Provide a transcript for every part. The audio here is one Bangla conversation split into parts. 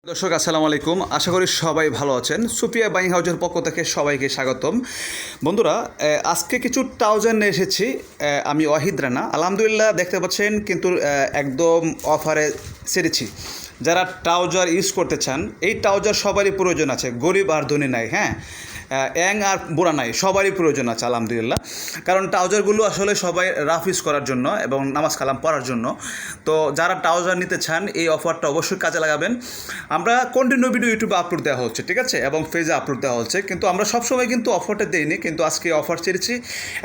দর্শক আসসালামু আলাইকুম, আশা করি সবাই ভালো আছেন। সুপিয়া বাইং হাউজের পক্ষ থেকে সবাইকে স্বাগতম। বন্ধুরা, আজকে কিছু ট্রাউজার নিয়ে এসেছি। আমি ওয়াহিদ রানা, আলহামদুলিল্লাহ দেখতে পাচ্ছেন কিন্তু একদম অফারে ছেড়েছি। যারা ট্রাউজার ইউজ করতে চান, এই ট্রাউজার সবারই প্রয়োজন আছে, গরিব আর ধনী নাই। হ্যাঁ, অ্যাং আর বুড়া নাই, সবারই প্রয়োজন আছে আলহামদুলিল্লাহ। কারণ ট্রাউজারগুলো আসলে সবাই রাফ ইউজ করার জন্য এবং নামাজ কালাম পড়ার জন্য। তো যারা ট্রাউজার নিতে চান এই অফারটা অবশ্যই কাজে লাগাবেন। আমরা কন্টিনিউ ভিডিও ইউটিউবে আপলোড দেওয়া হচ্ছে, ঠিক আছে, এবং পেজে আপলোড দেওয়া হচ্ছে, কিন্তু আমরা সবসময় কিন্তু অফারটা দিইনি, কিন্তু আজকে অফার ছেড়েছি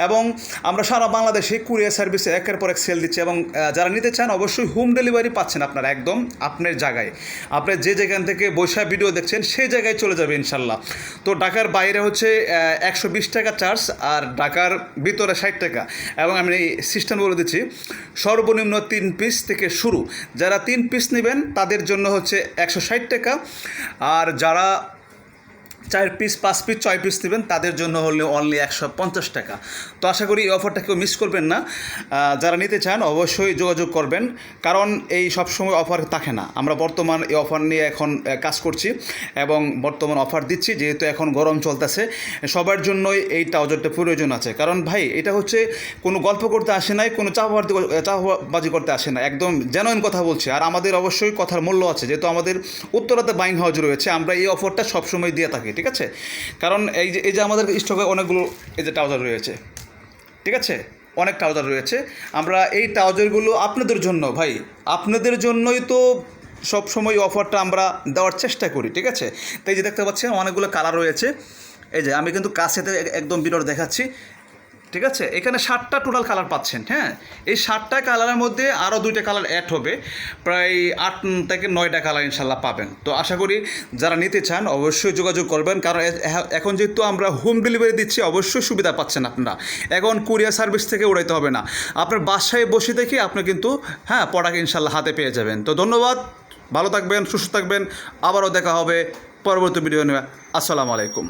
এবং আমরা সারা বাংলাদেশে কুরিয়ার সার্ভিসে একের পর এক সেল দিচ্ছি। এবং যারা নিতে চান অবশ্যই হোম ডেলিভারি পাচ্ছেন আপনারা একদম আপনার জায়গায়। আপনি যে যেখান থেকে বৈশা ভিডিও দেখছেন সেই জায়গায় চলে যাবে ইনশাল্লাহ। তো ঢাকার বাইরে হচ্ছে 120 টাকা চার্জ, আর ঢাকার ভিতরে 60 টাকা। এবং আমি সিস্টেম বলে দিচ্ছি, সর্বনিম্ন 3 পিস থেকে শুরু। যারা 3 পিস নেবেন তাদের জন্য হচ্ছে 160 টাকা, আর যারা 4 পিস 5 পিস 6 পিস নেবেন তাদের জন্য হলে অনলি 150 টাকা। তো আশা করি এই অফারটা কেউ মিস করবেন না। যারা নিতে চান অবশ্যই যোগাযোগ করবেন, কারণ এই সবসময় অফার থাকে না। আমরা বর্তমান এই অফার নিয়ে এখন কাজ করছি এবং বর্তমান অফার দিচ্ছি, যেহেতু এখন গরম চলতেছে। সবার জন্যই এই ট্রাউজারটা প্রয়োজন আছে। কারণ ভাই, এটা হচ্ছে কোনো গল্প করতে আসে নাই, কোনো চাপাবাজি করতে আসে না, একদম জেনুইন কথা বলছি। আর আমাদের অবশ্যই কথার মূল্য আছে, যেহেতু আমাদের উত্তরাতে বাইং হাউস রয়েছে, আমরা এই অফারটা সবসময় দিয়ে থাকি, ঠিক আছে। কারণ এই যে আমাদের স্টকে অনেকগুলো এই যে ট্রাউজার রয়েছে, ঠিক আছে, অনেক ট্রাউজার রয়েছে। আমরা এই ট্রাউজারগুলো আপনাদের জন্য, ভাই আপনাদের জন্যই তো সব সময় অফারটা আমরা দেওয়ার চেষ্টা করি, ঠিক আছে। তাই যে দেখতে পাচ্ছেন অনেকগুলো কালার রয়েছে। এই যে আমি কিন্তু কাছেতে একদম ভিডিও দেখাচ্ছি, ঠিক আছে। এখানে 7টা টোটাল কালার পাচ্ছেন। হ্যাঁ, এই 7টা কালারের মধ্যে আরও 2টা কালার অ্যাড হবে, প্রায় 8 থেকে 9টা কালার ইনশাল্লাহ পাবেন। তো আশা করি যারা নিতে চান অবশ্যই যোগাযোগ করবেন, কারণ এখন যেহেতু আমরা হোম ডেলিভারি দিচ্ছি অবশ্যই সুবিধা পাচ্ছেন আপনারা। এখন কুরিয়ার সার্ভিস থেকে উড়াইতে হবে না, আপনার বাসায় বসে থেকে আপনি কিন্তু প্রোডাক্ট ইনশাল্লাহ হাতে পেয়ে যাবেন। তো ধন্যবাদ, ভালো থাকবেন, সুস্থ থাকবেন, আবারও দেখা হবে পরবর্তী ভিডিও নিয়ে। আসসালামু আলাইকুম।